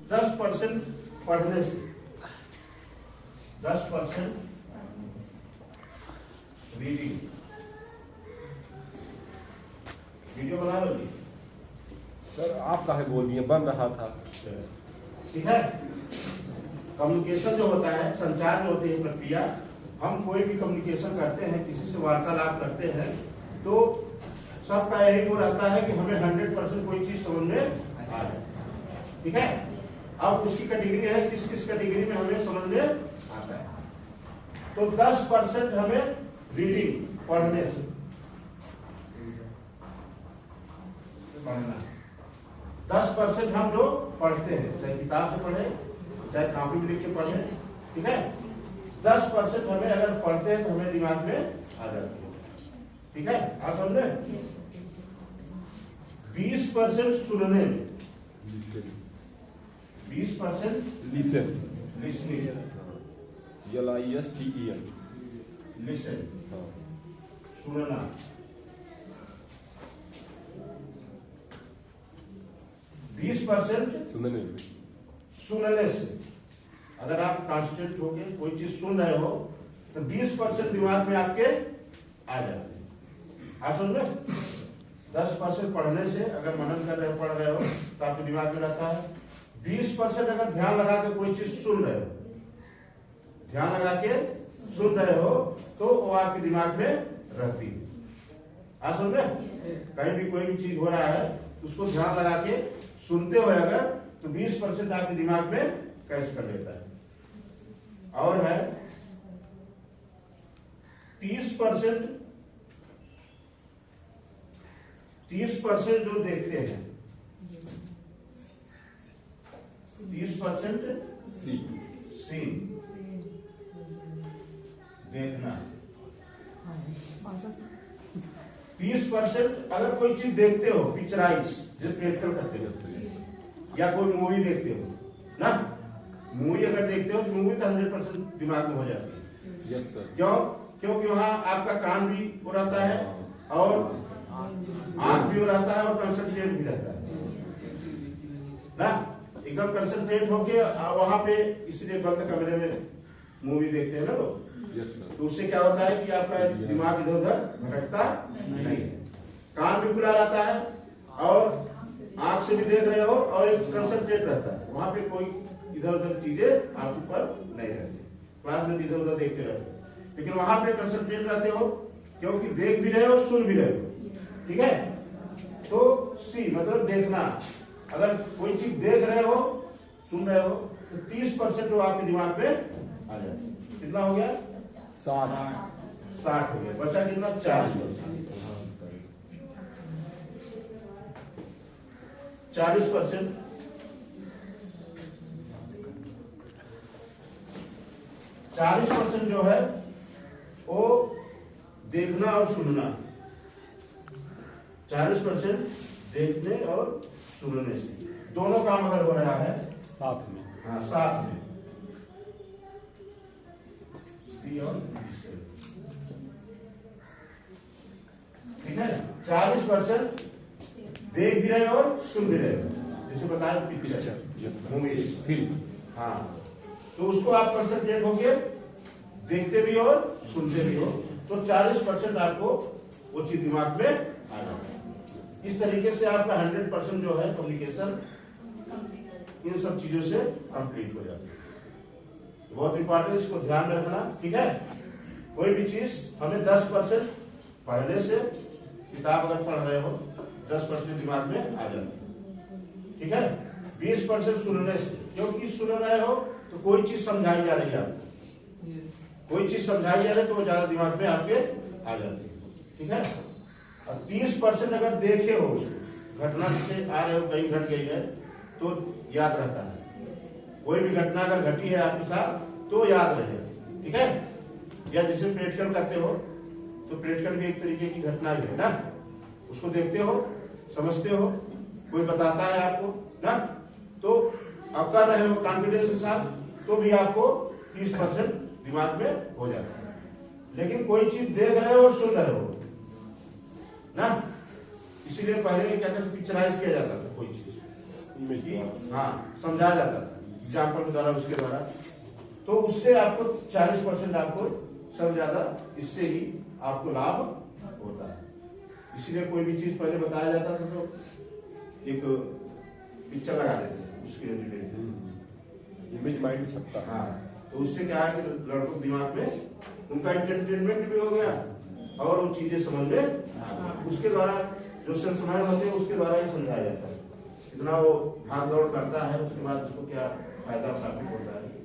10% पढ़ने से, 10% reading. Video बना लो जी सर। आप काहे बोल दिए, बन रहा था। ठीक है। कम्युनिकेशन जो होता है, संचार जो होती है प्रक्रिया, हम कोई भी कम्युनिकेशन करते हैं, किसी से वार्तालाप करते हैं, तो सबका यही वो रहता है कि हमें 100% कोई चीज समझ में आ जाए। ठीक है। अब उसकी कैटेगरी है किस किस कैटेगरी में हमें समझ में आता है। तो 10% हमें रीडिंग, पढ़ने से, पढ़ना। 10% हम जो पढ़ते हैं, चाहे किताब से पढ़े, चाहे कॉपी में लिख के पढ़े। ठीक है। 10% हमें अगर पढ़ते हैं तो हमें दिमाग में आ जाती है। ठीक है। आप समझ रहे हैं। 20% सुनने में, 20% लिसन, लिसनिंग, LISTEN, लिसन, सुनना। 20% सुनने में। सुनने से, अगर आप कॉन्सेंट्रेट होके कोई चीज सुन रहे हो तो 20% दिमाग में आपके आ जाते हैं। आप सुन रहे। 10% पढ़ने से, अगर मनन कर रहे हो, पढ़ रहे हो, तो आपके दिमाग में रहता है। 20% अगर ध्यान लगा के कोई चीज सुन रहे हो, ध्यान लगा के सुन रहे हो, तो वो आपके दिमाग में रहती है। आप सुन रहे। कहीं भी कोई भी चीज हो रहा है, उसको ध्यान लगा के सुनते हो अगर, तो 20% आपके दिमाग में कैच कर लेता है। और है 30%, 30% जो देखते हैं, 30% सीन, देखना। 30% अगर कोई चीज देखते हो, पिक्चराइज, जैसे प्रैक्टिकल करते हो, या कोई मूवी देखते हो ना, मूवी अगर देखते हो तो मूवी तो 100% दिमाग में हो जाती है। Yes sir. क्यों? क्योंकि वहां आपका कान भी हो रहता है और आंख भी हो रहता है और कंसंट्रेट भी रहता है ना, एकदम कंसंट्रेट होके वहां पे, इसलिए बंद कमरे में मूवी देखते हैं ना लोग। तो उससे क्या होता है कि आपका दिमाग इधर उधर भटकता नहीं है, कान भी खुला रहता है और आंख से भी देख रहे हो और एक कंसंट्रेट रहता है, वहां पे कोई इधर उधर चीजें आपके ऊपर नहीं रहती। क्लास में इधर उधर देखते रहते हो, लेकिन वहां पे कंसंट्रेट रहते हो क्योंकि देख भी रहे हो, सुन भी रहे हो। ठीक है। तो सी मतलब देखना। अगर कोई चीज देख रहे हो, सुन रहे हो, तो 30% वो आपके दिमाग में आ जाए। कितना हो गया? 60 हो गया। बचा कितना? 40%। 40%, 40% जो है वो देखना और सुनना। 40% देखने और सुनने से, दोनों काम अगर हो रहा है साथ में। हाँ, साथ में। और ठीक है। 40% देख भी रहे और सुन भी रहे हो, जैसे बताया पिक्चर, मूवीज, फिल्म। हाँ, तो उसको आप कंसंट्रेट होके देखते भी हो और सुनते भी हो, तो 40% आपको वो चीज दिमाग में आ जाता है। इस तरीके से आपका 100% जो है कम्युनिकेशन इन सब चीजों से कंप्लीट हो जाती है। बहुत इंपॉर्टेंट, इसको ध्यान रखना। ठीक है। कोई भी चीज हमें 10% पढ़ने से, किताब अगर पढ़ रहे हो, 10% दिमाग में आ जाती है। ठीक है। 20% सुनने से, क्योंकि सुन रहे हो तो कोई चीज समझाई जा रही है आपको, कोई चीज समझाई जा रही है तो वो ज्यादा दिमाग में आपके आ जाती है। ठीक है। और 30% अगर देखे हो उसको, घटना से आ रहे हो, कहीं घट गई है तो याद रहता है। कोई भी घटना अगर घटी है आपके साथ तो याद रहे। ठीक है। या जैसे प्रैक्टिकल करते हो, तो प्रैक्टिकल भी एक तरीके की घटना ही है ना, उसको देखते हो, समझते हो, कोई बताता है आपको ना, तो आप कर रहे हो कॉन्फिडेंस के साथ, तो भी आपको 30% दिमाग में हो जाता है। लेकिन कोई चीज देख रहे हो और सुन रहे हो ना, इसीलिए पहले क्या कहते, पिक्चराइज किया जाता था कोई चीज, कि हाँ समझाया जाता था एग्जाम्पल के द्वारा, उसके द्वारा। तो उससे आपको 40% आपको सब ज्यादा इससे ही आपको लाभ होता है। इसीलिए कोई भी चीज पहले बताया जाता था तो एक पिक्चर लगा देते थे उसके रिलेटेड, इमेज माइंड में छपता है। हाँ। तो उससे क्या है कि लड़कों के दिमाग में उनका एंटरटेनमेंट भी हो गया और वो चीजें समझ में आ गई। उसके द्वारा जो संस्मरण होते हैं उसके द्वारा ही समझाया जाता है। इतना वो भाग दौड़ करता है, उसके बाद उसको क्या फायदा प्राप्त होता है।